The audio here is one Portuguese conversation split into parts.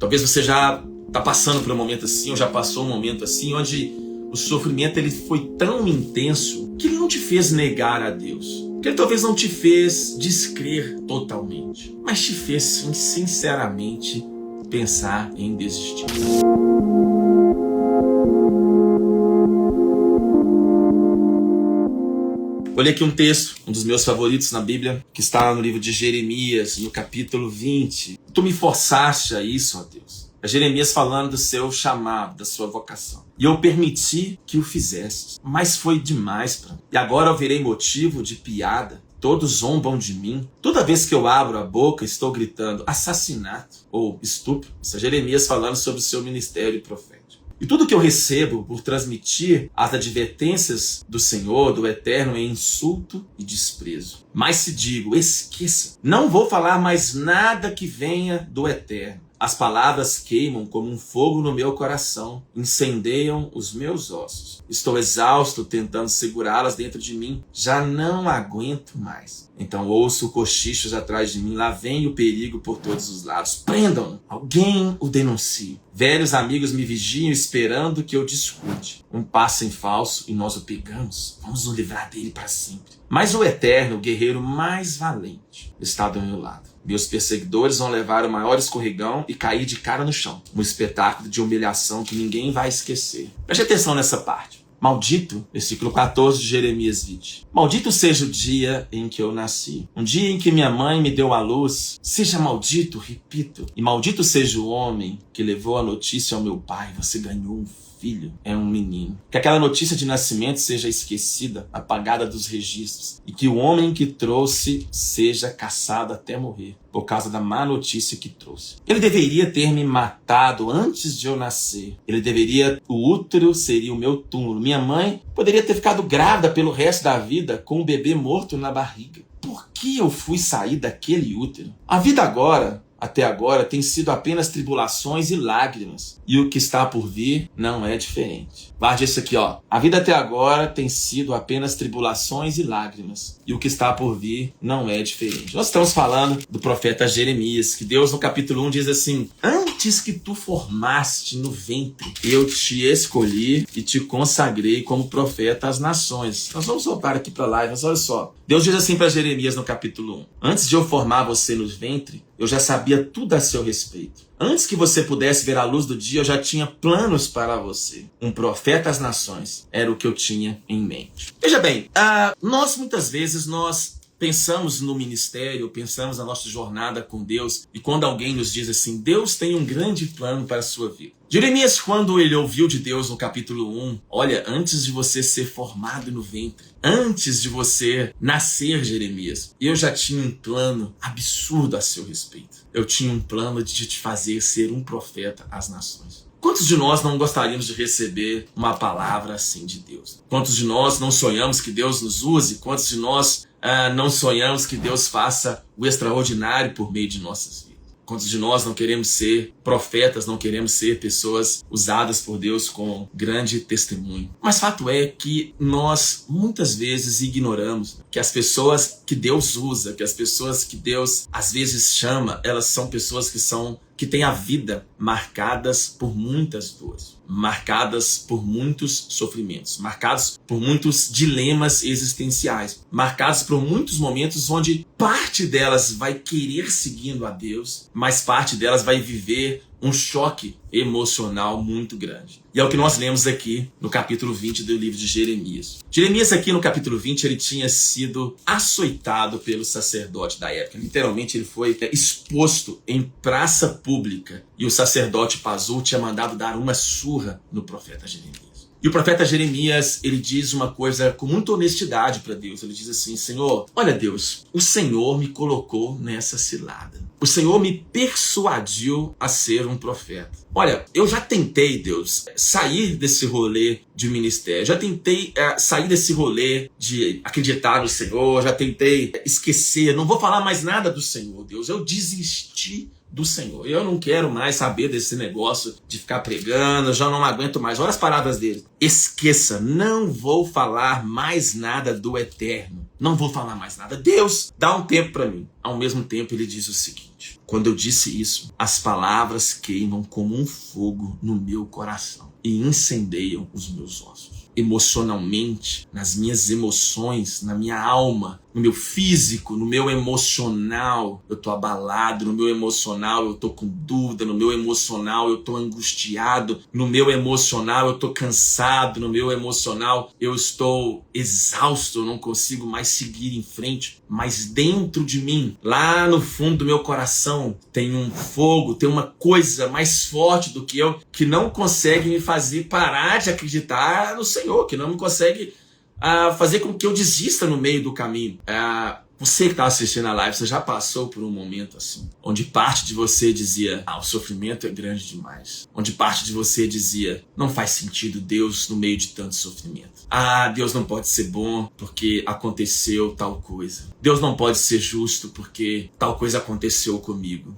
Talvez você já está passando por um momento assim, ou já passou um momento assim, onde o sofrimento ele foi tão intenso que ele não te fez negar a Deus. Que ele talvez não te fez descrer totalmente, mas te fez sim, sinceramente pensar em desistir. Vou ler aqui um texto, um dos meus favoritos na Bíblia, que está no livro de Jeremias, no capítulo 20. Tu me forçaste a isso, ó Deus. É Jeremias falando do seu chamado, da sua vocação. E eu permiti que o fizesse, mas foi demais para mim. E agora eu virei motivo de piada. Todos zombam de mim. Toda vez que eu abro a boca, estou gritando assassinato ou estupro. Isso é Jeremias falando sobre o seu ministério profético. E tudo que eu recebo por transmitir as advertências do Senhor, do Eterno, é insulto e desprezo. Mas se digo, esqueça, não vou falar mais nada que venha do Eterno. As palavras queimam como um fogo no meu coração, incendeiam os meus ossos. Estou exausto tentando segurá-las dentro de mim, já não aguento mais. Então ouço cochichos atrás de mim, lá vem o perigo por todos os lados. Prendam-no, alguém o denuncie. Velhos amigos me vigiam esperando que eu discute. Um passo em falso e nós o pegamos, vamos nos livrar dele para sempre. Mas o Eterno, o guerreiro mais valente, está do meu lado. Meus perseguidores vão levar o maior escorregão e cair de cara no chão. Um espetáculo de humilhação que ninguém vai esquecer. Preste atenção nessa parte. Maldito, versículo 14 de Jeremias 20. Maldito seja o dia em que eu nasci. Um dia em que minha mãe me deu à luz. Seja maldito, repito. E maldito seja o homem que levou a notícia ao meu pai. Você ganhou um filho, é um menino. Que aquela notícia de nascimento seja esquecida, apagada dos registros. E que o homem que trouxe seja caçado até morrer, por causa da má notícia que trouxe. Ele deveria ter me matado antes de eu nascer. O útero seria o meu túmulo. Minha mãe poderia ter ficado grávida pelo resto da vida com um bebê morto na barriga. Por que eu fui sair daquele útero? A vida até agora, tem sido apenas tribulações e lágrimas. E o que está por vir não é diferente. Guarde isso aqui, ó. A vida até agora tem sido apenas tribulações e lágrimas. E o que está por vir não é diferente. Nós estamos falando do profeta Jeremias, que Deus no capítulo 1 diz assim: antes que tu formaste no ventre, eu te escolhi e te consagrei como profeta às nações. Nós vamos voltar aqui para a live, mas olha só. Deus diz assim para Jeremias no capítulo 1. Antes de eu formar você no ventre, eu já sabia tudo a seu respeito. Antes que você pudesse ver a luz do dia, eu já tinha planos para você. Um profeta às nações era o que eu tinha em mente. Veja bem, muitas vezes nós pensamos no ministério, pensamos na nossa jornada com Deus, e quando alguém nos diz assim, Deus tem um grande plano para a sua vida. Jeremias, quando ele ouviu de Deus no capítulo 1, olha, antes de você ser formado no ventre, antes de você nascer, Jeremias, eu já tinha um plano absurdo a seu respeito. Eu tinha um plano de te fazer ser um profeta às nações. Quantos de nós não gostaríamos de receber uma palavra assim de Deus? Quantos de nós não sonhamos que Deus nos use? Quantos de nós não sonhamos que Deus faça o extraordinário por meio de nossas vidas? Quantos de nós não queremos ser profetas, não queremos ser pessoas usadas por Deus com grande testemunho? Mas fato é que nós muitas vezes ignoramos que as pessoas que Deus usa, que as pessoas que Deus às vezes chama, elas são pessoas que têm a vida marcadas por muitas dores, marcadas por muitos sofrimentos, marcados por muitos dilemas existenciais, marcados por muitos momentos onde parte delas vai querer seguindo a Deus, mas parte delas vai viver um choque emocional muito grande. E é o que nós lemos aqui no capítulo 20 do livro de Jeremias. Jeremias aqui no capítulo 20, ele tinha sido açoitado pelo sacerdote da época. Literalmente ele foi exposto em praça pública. E o sacerdote Pazur tinha mandado dar uma surra no profeta Jeremias. E o profeta Jeremias, ele diz uma coisa com muita honestidade para Deus. Ele diz assim, Senhor, olha Deus, o Senhor me colocou nessa cilada. O Senhor me persuadiu a ser um profeta. Olha, eu já tentei, Deus, sair desse rolê de ministério. Já tentei sair desse rolê de acreditar no Senhor. Já tentei esquecer. Não vou falar mais nada do Senhor, Deus. Eu desisti do Senhor. Eu não quero mais saber desse negócio de ficar pregando, eu já não aguento mais. Olha as palavras dele. Esqueça, não vou falar mais nada do Eterno. Não vou falar mais nada. Deus, dá um tempo para mim. Ao mesmo tempo, ele diz o seguinte. Quando eu disse isso, as palavras queimam como um fogo no meu coração e incendeiam os meus ossos. Emocionalmente, nas minhas emoções, na minha alma, no meu físico, no meu emocional, eu tô abalado, no meu emocional eu tô com dúvida, no meu emocional eu tô angustiado, no meu emocional eu tô cansado, no meu emocional eu estou exausto, eu não consigo mais seguir em frente. Mas dentro de mim, lá no fundo do meu coração, tem um fogo, tem uma coisa mais forte do que eu, que não consegue me fazer parar de acreditar no Senhor, que não me consegue fazer com que eu desista no meio do caminho. Você que está assistindo a live, você já passou por um momento assim, onde parte de você dizia, o sofrimento é grande demais. Onde parte de você dizia, não faz sentido Deus no meio de tanto sofrimento. Deus não pode ser bom porque aconteceu tal coisa. Deus não pode ser justo porque tal coisa aconteceu comigo.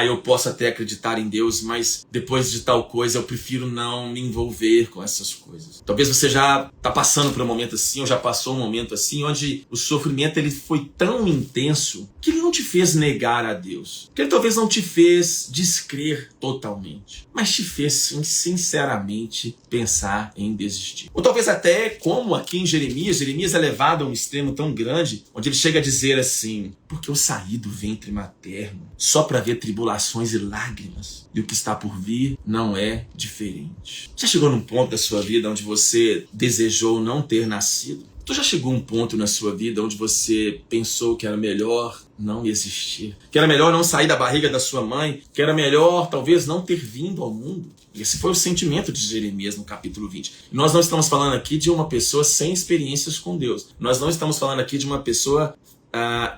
Eu posso até acreditar em Deus, mas depois de tal coisa eu prefiro não me envolver com essas coisas. Talvez você já está passando por um momento assim, ou já passou um momento assim, onde o sofrimento ele foi tão intenso que ele não te fez negar a Deus. Que ele talvez não te fez descrer totalmente, mas te fez sinceramente pensar em desistir. Ou talvez até, como aqui em Jeremias é levado a um extremo tão grande, onde ele chega a dizer assim, porque eu saí do ventre materno só para ver tribulações e lágrimas, e o que está por vir não é diferente. Já chegou num ponto da sua vida onde você desejou não ter nascido? Tu já chegou a um ponto na sua vida onde você pensou que era melhor não existir? Que era melhor não sair da barriga da sua mãe? Que era melhor talvez não ter vindo ao mundo? Esse foi o sentimento de Jeremias no capítulo 20. E nós não estamos falando aqui de uma pessoa sem experiências com Deus. Nós não estamos falando aqui de uma pessoa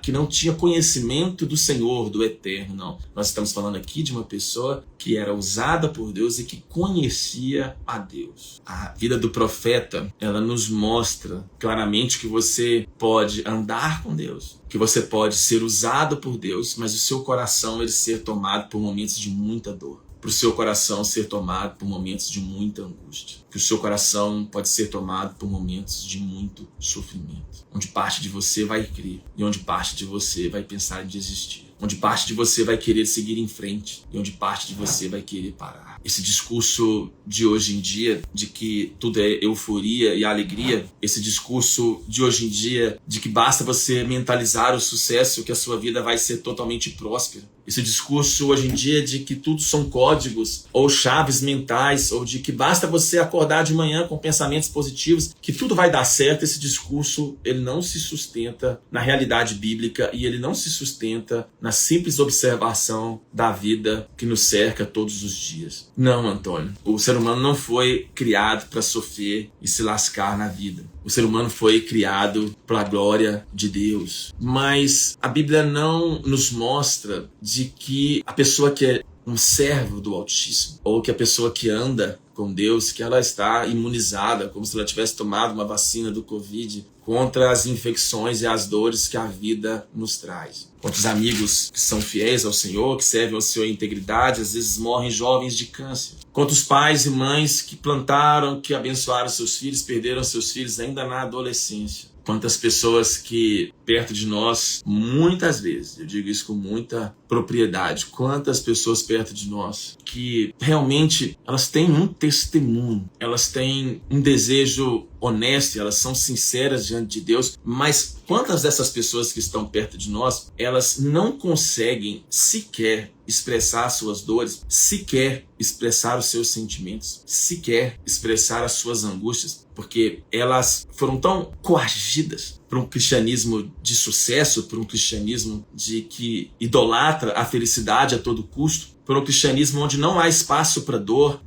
que não tinha conhecimento do Senhor, do Eterno, não. Nós estamos falando aqui de uma pessoa que era usada por Deus e que conhecia a Deus. A vida do profeta, ela nos mostra claramente que você pode andar com Deus, que você pode ser usado por Deus, mas o seu coração ele ser tomado por momentos de muita dor. Para o seu coração ser tomado por momentos de muita angústia. Que o seu coração pode ser tomado por momentos de muito sofrimento. Onde parte de você vai crer e onde parte de você vai pensar em desistir. Onde parte de você vai querer seguir em frente e onde parte de você vai querer parar. Esse discurso de hoje em dia, de que tudo é euforia e alegria, esse discurso de hoje em dia, de que basta você mentalizar o sucesso, que a sua vida vai ser totalmente próspera. Esse discurso hoje em dia de que tudo são códigos ou chaves mentais, ou de que basta você acordar de manhã com pensamentos positivos, que tudo vai dar certo. Esse discurso ele não se sustenta na realidade bíblica e ele não se sustenta na simples observação da vida que nos cerca todos os dias. Não, Antônio, o ser humano não foi criado para sofrer e se lascar na vida. O ser humano foi criado para a glória de Deus. Mas a Bíblia não nos mostra de que a pessoa que é um servo do Altíssimo, ou que a pessoa que anda com Deus, que ela está imunizada, como se ela tivesse tomado uma vacina do Covid contra as infecções e as dores que a vida nos traz. Quantos amigos que são fiéis ao Senhor, que servem ao Senhor em integridade, às vezes morrem jovens de câncer. Quantos pais e mães que plantaram, que abençoaram seus filhos, perderam seus filhos ainda na adolescência. Quantas pessoas que perto de nós, muitas vezes, eu digo isso com muita propriedade, quantas pessoas perto de nós que realmente elas têm um testemunho, elas têm um desejo honesto, elas são sinceras diante de Deus, mas quantas dessas pessoas que estão perto de nós, elas não conseguem sequer expressar suas dores, sequer expressar os seus sentimentos, sequer expressar as suas angústias, porque elas foram tão coagidas por um cristianismo de sucesso, por um cristianismo de que idolatra a felicidade a todo custo, por um cristianismo onde não há espaço para dor,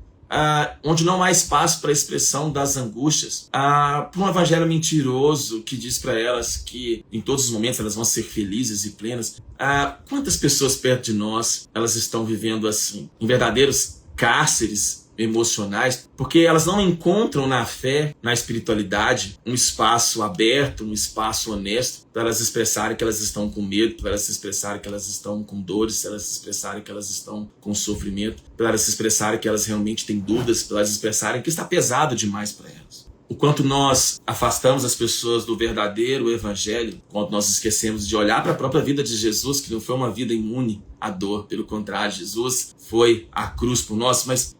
onde não há espaço para a expressão das angústias, por um evangelho mentiroso que diz para elas que em todos os momentos elas vão ser felizes e plenas. Quantas pessoas perto de nós elas estão vivendo assim, em verdadeiros cárceres emocionais, porque elas não encontram na fé, na espiritualidade, um espaço aberto, um espaço honesto para elas expressarem que elas estão com medo, para elas expressarem que elas estão com dores, para elas expressarem que elas estão com sofrimento, para elas expressarem que elas realmente têm dúvidas, para elas expressarem que está pesado demais para elas. O quanto nós afastamos as pessoas do verdadeiro evangelho, quando nós esquecemos de olhar para a própria vida de Jesus, que não foi uma vida imune à dor. Pelo contrário, Jesus foi à cruz por nós. Mas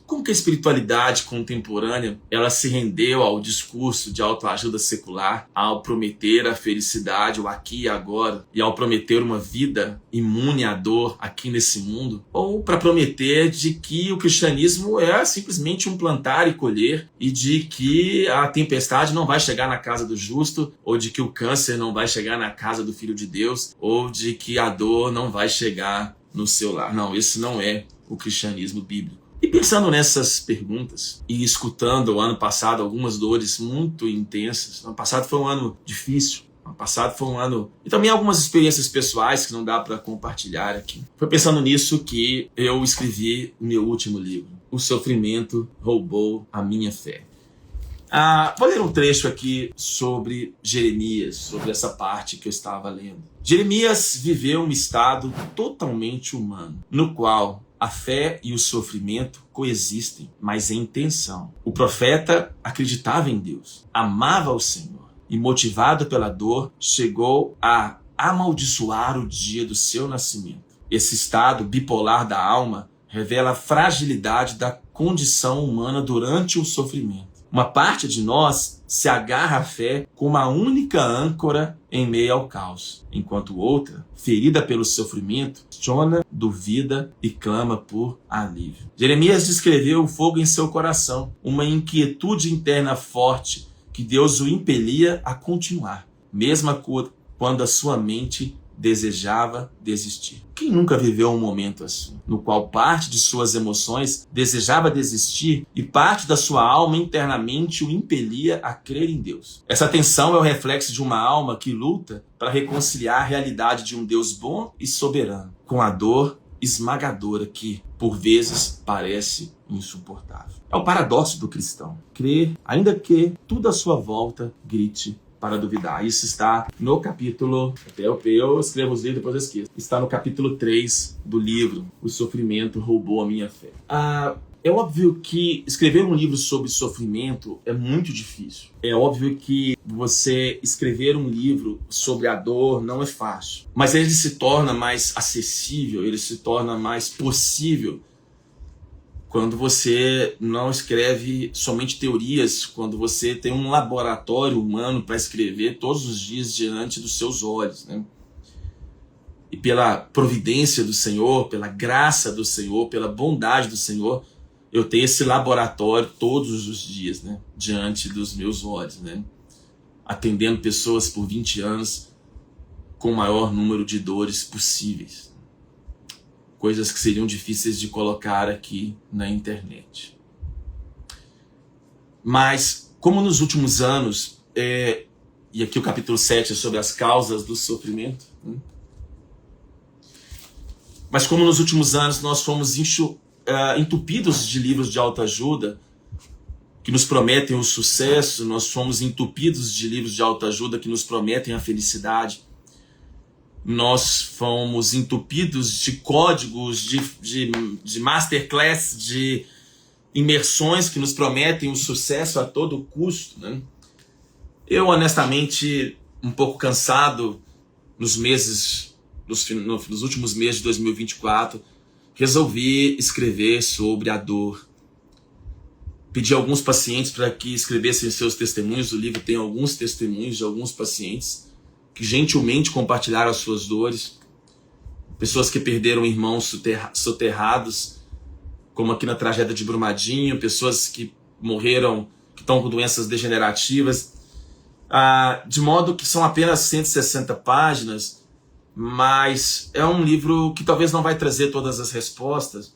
como que a espiritualidade contemporânea ela se rendeu ao discurso de autoajuda secular, ao prometer a felicidade, o aqui e agora, e ao prometer uma vida imune à dor aqui nesse mundo, ou para prometer de que o cristianismo é simplesmente um plantar e colher, e de que a tempestade não vai chegar na casa do justo, ou de que o câncer não vai chegar na casa do Filho de Deus, ou de que a dor não vai chegar no seu lar. Não, esse não é o cristianismo bíblico. E pensando nessas perguntas e escutando o ano passado algumas dores muito intensas, o ano passado foi um ano difícil, o ano passado foi um ano... E também algumas experiências pessoais que não dá para compartilhar aqui. Foi pensando nisso que eu escrevi o meu último livro, O Sofrimento Roubou a Minha Fé. Vou ler um trecho aqui sobre Jeremias, sobre essa parte que eu estava lendo. Jeremias viveu um estado totalmente humano, no qual a fé e o sofrimento coexistem, mas em tensão. O profeta acreditava em Deus, amava o Senhor e, motivado pela dor, chegou a amaldiçoar o dia do seu nascimento. Esse estado bipolar da alma revela a fragilidade da condição humana durante o sofrimento. Uma parte de nós se agarra à fé como a única âncora em meio ao caos, enquanto outra, ferida pelo sofrimento, questiona, duvida e clama por alívio. Jeremias descreveu o fogo em seu coração, uma inquietude interna forte que Deus o impelia a continuar, mesmo quando a sua mente desejava desistir. Quem nunca viveu um momento assim, no qual parte de suas emoções desejava desistir e parte da sua alma internamente o impelia a crer em Deus? Essa tensão é o reflexo de uma alma que luta para reconciliar a realidade de um Deus bom e soberano com a dor esmagadora que, por vezes, parece insuportável. É o paradoxo do cristão. Crer, ainda que tudo à sua volta grite para duvidar. Isso está no capítulo... Eu escrevo os livros, depois eu esqueço. Está no capítulo 3 do livro O Sofrimento Roubou a Minha Fé. É óbvio que escrever um livro sobre sofrimento é muito difícil. É óbvio que você escrever um livro sobre a dor não é fácil. Mas ele se torna mais acessível, ele se torna mais possível quando você não escreve somente teorias, quando você tem um laboratório humano para escrever todos os dias diante dos seus olhos, né? E pela providência do Senhor, pela graça do Senhor, pela bondade do Senhor, eu tenho esse laboratório todos os dias, né? Diante dos meus olhos, né? Atendendo pessoas por 20 anos com o maior número de dores possíveis. Coisas que seriam difíceis de colocar aqui na internet. Mas, como nos últimos anos, e aqui o capítulo 7 é sobre as causas do sofrimento, né? Mas como nos últimos anos nós fomos entupidos de livros de autoajuda que nos prometem o sucesso, nós fomos entupidos de livros de autoajuda que nos prometem a felicidade, nós fomos entupidos de códigos, de masterclass, de imersões que nos prometem o sucesso a todo custo, né? Eu, honestamente, um pouco cansado nos últimos meses de 2024, resolvi escrever sobre a dor. Pedi a alguns pacientes para que escrevessem seus testemunhos. O livro tem alguns testemunhos de alguns pacientes que gentilmente compartilharam as suas dores. Pessoas que perderam irmãos soterrados, como aqui na tragédia de Brumadinho, pessoas que morreram, que estão com doenças degenerativas, de modo que são apenas 160 páginas, mas é um livro que talvez não vai trazer todas as respostas,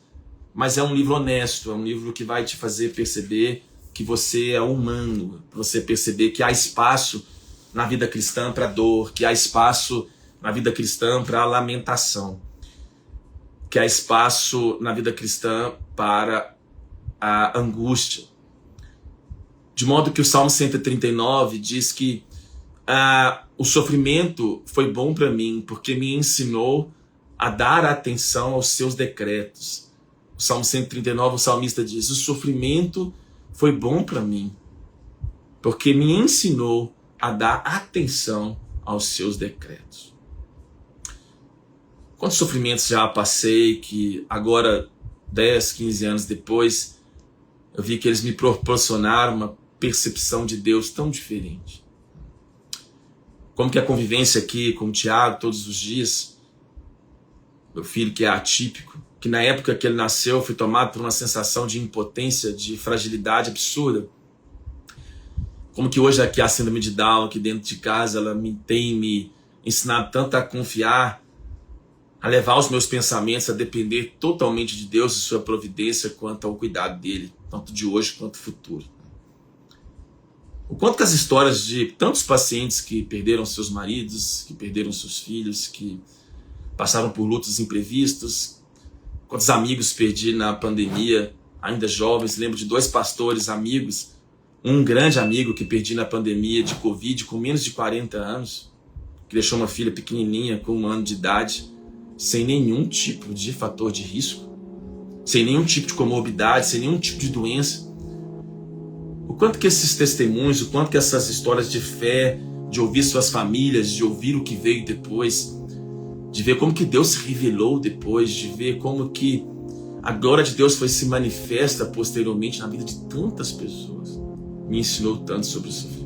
mas é um livro honesto, é um livro que vai te fazer perceber que você é humano, você perceber que há espaço na vida cristã para dor, que há espaço na vida cristã para lamentação, que há espaço na vida cristã para a angústia. De modo que o Salmo 139 diz que o sofrimento foi bom para mim, porque me ensinou a dar atenção aos seus decretos. O Salmo 139, o salmista diz: o sofrimento foi bom para mim, porque me ensinou a dar atenção aos seus decretos. Quantos sofrimentos já passei que agora, 10, 15 anos depois, eu vi que eles me proporcionaram uma percepção de Deus tão diferente. Como que a convivência aqui com o Tiago todos os dias, meu filho que é atípico, que na época que ele nasceu foi tomado por uma sensação de impotência, de fragilidade absurda. Como que hoje aqui a síndrome de Down, aqui dentro de casa, ela tem me ensinado tanto a confiar, a levar os meus pensamentos a depender totalmente de Deus e sua providência quanto ao cuidado dele, tanto de hoje quanto do futuro. O quanto que as histórias de tantos pacientes que perderam seus maridos, que perderam seus filhos, que passaram por lutos imprevistos, quantos amigos perdi na pandemia, ainda jovens. Lembro de 2 pastores amigos, um grande amigo que perdi na pandemia de Covid com menos de 40 anos, que deixou uma filha pequenininha com 1 ano de idade, sem nenhum tipo de fator de risco, sem nenhum tipo de comorbidade, sem nenhum tipo de doença. O quanto que esses testemunhos, o quanto que essas histórias de fé, de ouvir suas famílias, de ouvir o que veio depois, de ver como que Deus se revelou depois, de ver como que a glória de Deus foi se manifesta posteriormente na vida de tantas pessoas, me ensinou tanto sobre o sofrimento.